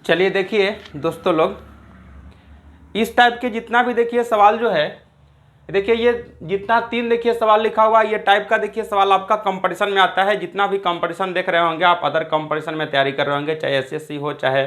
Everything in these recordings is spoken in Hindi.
चलिए देखिए दोस्तों लोग, इस टाइप के जितना भी देखिए सवाल जो है, देखिए ये जितना 3 देखिए सवाल लिखा हुआ है, ये टाइप का देखिए सवाल आपका कंपटीशन में आता है। जितना भी कंपटीशन देख रहे होंगे आप, अदर कंपटीशन में तैयारी कर रहे होंगे, चाहे एसएससी हो चाहे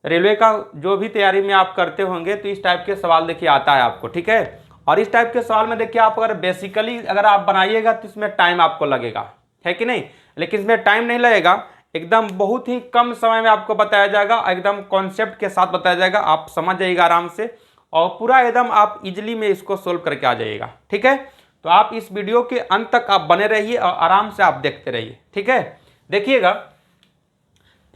रेलवे का जो भी तैयारी में आप करते होंगे, तो इस टाइप के सवाल देखिए आता है आपको, ठीक है। और इस टाइप के सवाल में देखिए आप अगर बेसिकली अगर आप बनाइएगा तो इसमें टाइम आपको लगेगा, है कि नहीं। लेकिन इसमें टाइम नहीं लगेगा, एकदम बहुत ही कम समय में आपको बताया जाएगा, एकदम कॉन्सेप्ट के साथ बताया जाएगा, आप समझ जाइएगा आराम से और पूरा एकदम आप इजीली में इसको सोल्व करके आ जाइएगा, ठीक है। तो आप इस वीडियो के अंत तक आप बने रहिए और आराम से आप देखते रहिए, ठीक है। देखिएगा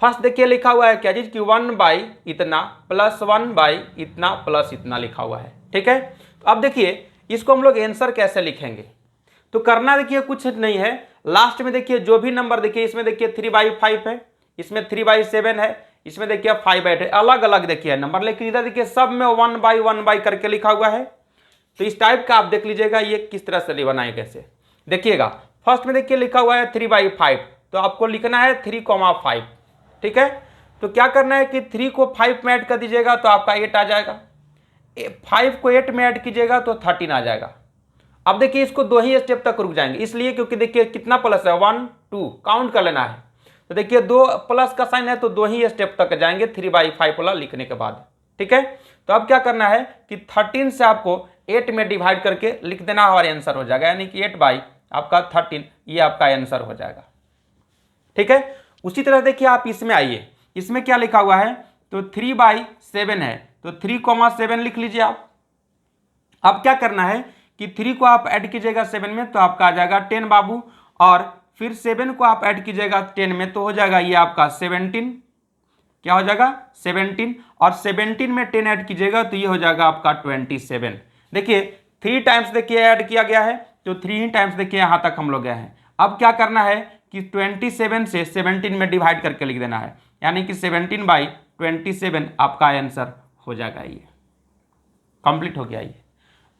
फर्स्ट देखिए लिखा हुआ है क्या चीज कि 1 इतना प्लस 1 इतना प्लस इतना लिखा हुआ है, ठीक है। तो अब देखिए इसको हम लोग आंसर कैसे लिखेंगे, तो करना देखिए कुछ नहीं है, लास्ट में देखिए जो भी नंबर देखिए, इसमें देखिए 3/5 है, इसमें 3/7 है, इसमें देखिए 5/8 है, अलग अलग देखिए नंबर, लेकिन इधर देखिए सब में 1/1 करके लिखा हुआ है। तो इस टाइप का आप देख लीजिएगा ये किस तरह से बनाए कैसे। देखिएगा फर्स्ट में देखिए लिखा हुआ है 3/5, तो आपको लिखना है 3,5, ठीक है। तो क्या करना है कि 3 को 5 में ऐड कर दीजिएगा तो आपका 8 आ जाएगा, 5 को 8 में ऐड कीजिएगा तो 13 आ जाएगा। अब देखिए इसको 2 ही स्टेप तक रुक जाएंगे, इसलिए क्योंकि देखिए कितना प्लस है 1 2 काउंट कर लेना है। तो देखिए 2 प्लस का साइन है तो 2 ही स्टेप तक जाएंगे 3/5 वाला लिखने के बाद, ठीक है। तो अब क्या करना है कि 13 से आपको 8 में डिवाइड करके लिख देना और आंसर हो जाएगा, यानी कि 8 आपका 13 ये आपका आंसर हो जाएगा, ठीक है। उसी तरह देखिए आप इसमें आइए, इसमें क्या लिखा हुआ है तो 3/7 है, तो 3,7 लिख लीजिए आप। अब क्या करना है कि 3 को आप ऐड कीजिएगा 7 में तो आपका आ जाएगा 10 बाबू, और फिर 7 को आप ऐड कीजिएगा 10 में तो हो जाएगा ये आपका 17, क्या हो जाएगा 17, और 17 में 10 ऐड कीजिएगा तो ये हो जाएगा आपका 27। देखिए 3 टाइम्स देखिए ऐड किया गया है, तो 3 ही टाइम्स देखिए यहाँ तक हम लोग गए हैं। अब क्या करना है कि 27 से 17 में डिवाइड करके लिख देना है, यानी कि 17/27 आपका आंसर हो जाएगा, ये कंप्लीट हो गया ये।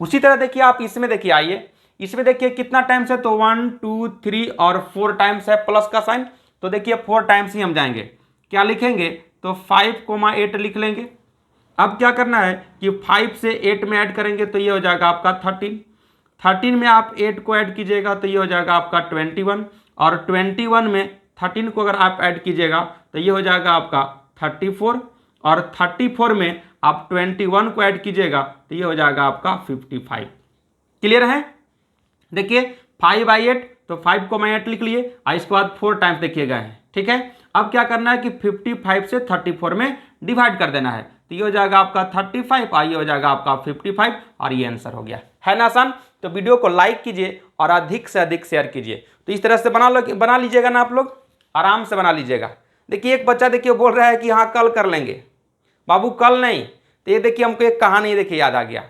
उसी तरह देखिए आप इसमें देखिए आइए, इसमें देखिए कितना टाइम्स है तो 1 2 3 और 4 टाइम्स है प्लस का साइन, तो देखिए 4 टाइम्स ही हम जाएंगे, क्या लिखेंगे तो 5,8 लिख लेंगे। अब क्या करना है कि 5 से 8 में ऐड करेंगे तो ये हो जाएगा आपका 13 में आप 8 को ऐड कीजिएगा तो ये हो जाएगा आपका 21, और 21 में 13 को अगर आप ऐड कीजिएगा तो ये हो जाएगा आपका 34, और 34 में आप 21 को ऐड कीजिएगा तो ये हो जाएगा आपका 55। क्लियर है। देखिए 5/8 तो 5,8 लिख लिए और इसके बाद 4 टाइम्स देखिएगा है, ठीक है। अब क्या करना है कि 55 से 34 में डिवाइड कर देना है तो ये हो जाएगा आपका 35 और ये हो जाएगा आपका 55, और ये आंसर हो गया, है ना आसान। तो वीडियो को लाइक कीजिए और अधिक से अधिक शेयर कीजिए। तो इस तरह से बना लीजिएगा ना आप लोग, आराम से बना लीजिएगा। देखिए एक बच्चा देखिए बोल रहा है कि हाँ कल कर लेंगे, बाबू कल नहीं। तो ये देखिए हमको एक कहानी देखिए याद आ गया,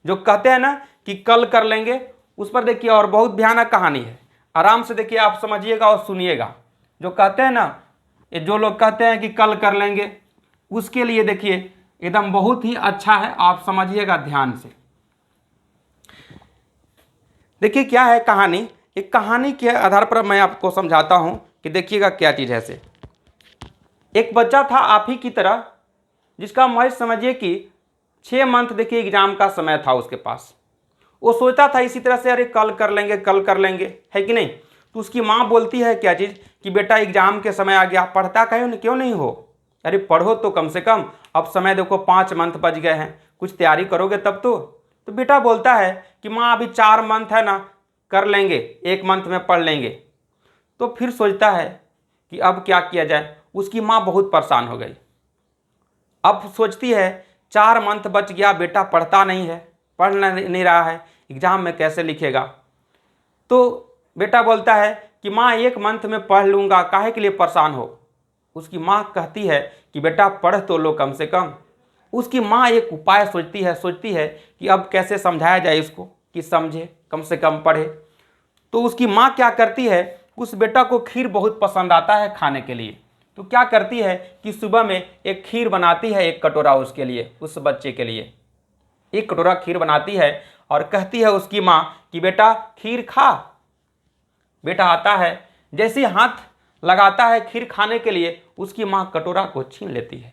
जो कहते हैं ना कि कल कर लेंगे, उस पर देखिए और बहुत भयानक कहानी है, आराम से देखिए आप समझिएगा और सुनिएगा। जो कहते हैं ना, ये जो लोग कहते हैं कि कल कर लेंगे, उसके लिए देखिए एकदम बहुत ही अच्छा है, आप समझिएगा ध्यान से। देखिए क्या है कहानी, एक कहानी के आधार पर मैं आपको समझाता हूं कि देखिएगा क्या चीज़ है से। एक बच्चा था आप ही की तरह, जिसका मैं समझिए कि 6 मंथ देखिए एग्जाम का समय था उसके पास। वो सोचता था इसी तरह से, अरे कल कर लेंगे कल कर लेंगे, है कि नहीं। तो उसकी माँ बोलती है क्या चीज़ कि बेटा एग्जाम के समय आ गया, पढ़ता क्यों नहीं हो, अरे पढ़ो तो कम से कम, अब समय देखो 5 मंथ बच गए हैं, कुछ तैयारी करोगे तब तो बेटा बोलता है कि माँ अभी 4 मंथ है ना, कर लेंगे, 1 मंथ में पढ़ लेंगे। तो फिर सोचता है कि अब क्या किया जाए, उसकी माँ बहुत परेशान हो गई। अब सोचती है 4 मंथ बच गया, बेटा पढ़ता नहीं है, पढ़ नहीं रहा है, एग्जाम में कैसे लिखेगा। तो बेटा बोलता है कि माँ 1 मंथ में पढ़ लूँगा, काहे के लिए परेशान हो। उसकी माँ कहती है कि बेटा पढ़ तो लो कम से कम। उसकी माँ एक उपाय सोचती है कि अब कैसे समझाया जाए इसको कि समझे, कम से कम पढ़े। तो उसकी माँ क्या करती है, उस बेटा को खीर बहुत पसंद आता है खाने के लिए, तो क्या करती है कि सुबह में एक खीर बनाती है, 1 कटोरा उसके लिए, उस बच्चे के लिए 1 कटोरा खीर बनाती है, और कहती है उसकी माँ कि बेटा खीर खा। बेटा आता है, जैसे हाथ लगाता है खीर खाने के लिए, उसकी माँ कटोरा को छीन लेती है।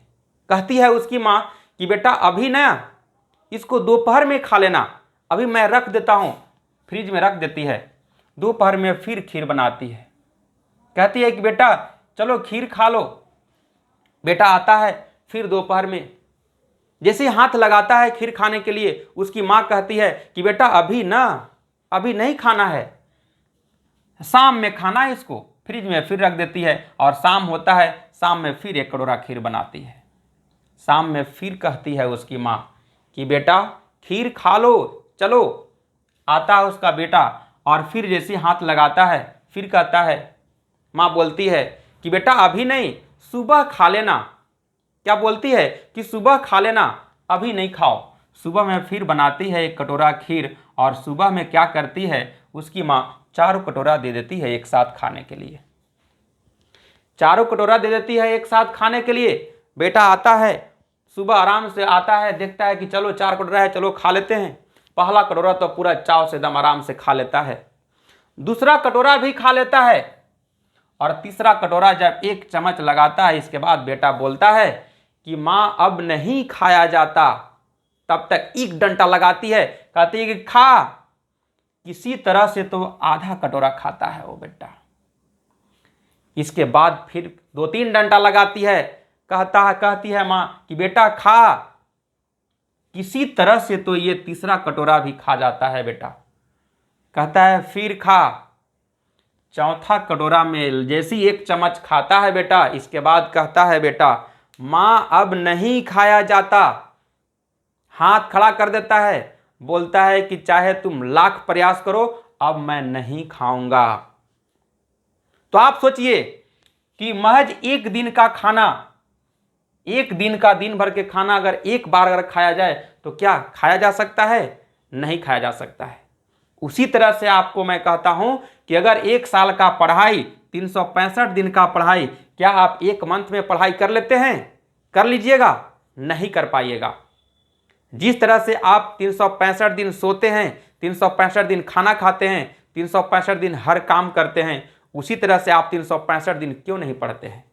कहती है उसकी माँ कि बेटा अभी ना, इसको दोपहर में खा लेना, अभी मैं रख देता हूँ, फ्रिज में रख देती है। दोपहर में फिर खीर बनाती है, कहती है कि बेटा चलो खीर खा लो। बेटा आता है, फिर दोपहर में जैसे हाथ लगाता है खीर खाने के लिए, उसकी माँ कहती है कि बेटा अभी ना, अभी नहीं खाना है, शाम में खाना है। इसको फ्रिज में फिर रख देती है और शाम होता है, शाम में फिर एक कटोरा खीर बनाती है। शाम में फिर कहती है उसकी माँ कि बेटा खीर खा लो, चलो। आता है उसका बेटा और फिर जैसे हाथ लगाता है, फिर कहता है, माँ बोलती है कि बेटा अभी नहीं, सुबह खा लेना। क्या बोलती है कि सुबह खा लेना, अभी नहीं खाओ। सुबह में फिर बनाती है एक कटोरा खीर और सुबह में क्या करती है उसकी माँ, चारों कटोरा दे देती है एक साथ खाने के लिए। चारों कटोरा दे देती है एक साथ खाने के लिए। बेटा आता है, सुबह आराम से आता है, देखता है कि चलो 4 कटोरा है, चलो खा लेते हैं। पहला कटोरा तो पूरा चाव से एकदम आराम से खा लेता है, दूसरा कटोरा भी खा लेता है और तीसरा कटोरा जब एक चम्मच लगाता है, इसके बाद बेटा बोलता है कि माँ अब नहीं खाया जाता। तब तक एक डंडा लगाती है, कहती है कि खा। किसी तरह से तो आधा कटोरा खाता है वो बेटा। इसके बाद फिर 2-3 डंडा लगाती है, कहती है माँ कि बेटा खा। किसी तरह से तो ये तीसरा कटोरा भी खा जाता है बेटा। कहता है फिर खा। चौथा कटोरा में जैसी एक चम्मच खाता है बेटा, इसके बाद कहता है बेटा माँ अब नहीं खाया जाता। हाथ खड़ा कर देता है, बोलता है कि चाहे तुम लाख प्रयास करो, अब मैं नहीं खाऊंगा। तो आप सोचिए कि महज एक दिन का खाना, एक दिन का, दिन भर के खाना अगर एक बार अगर खाया जाए तो क्या खाया जा सकता है? नहीं खाया जा सकता है। उसी तरह से आपको मैं कहता हूं कि अगर 1 साल का पढ़ाई, 365 दिन का पढ़ाई, क्या आप 1 मंथ में पढ़ाई कर लेते हैं? कर लीजिएगा? नहीं कर पाइएगा। जिस तरह से आप 365 दिन सोते हैं, 365 दिन खाना खाते हैं, 365 दिन हर काम करते हैं, उसी तरह से आप 365 दिन क्यों नहीं पढ़ते हैं?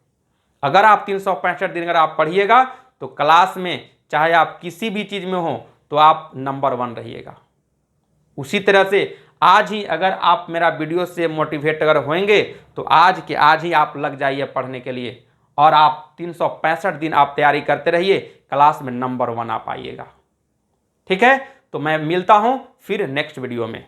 अगर आप 365 दिन अगर आप पढ़िएगा तो क्लास में चाहे आप किसी भी चीज़ में हो तो आप नंबर 1 रहिएगा। उसी तरह से आज ही अगर आप मेरा वीडियो से मोटिवेट अगर होंगे तो आज के आज ही आप लग जाइए पढ़ने के लिए और आप 365 दिन आप तैयारी करते रहिए, क्लास में नंबर 1 आप आइएगा। ठीक है, तो मैं मिलता हूं फिर नेक्स्ट वीडियो में।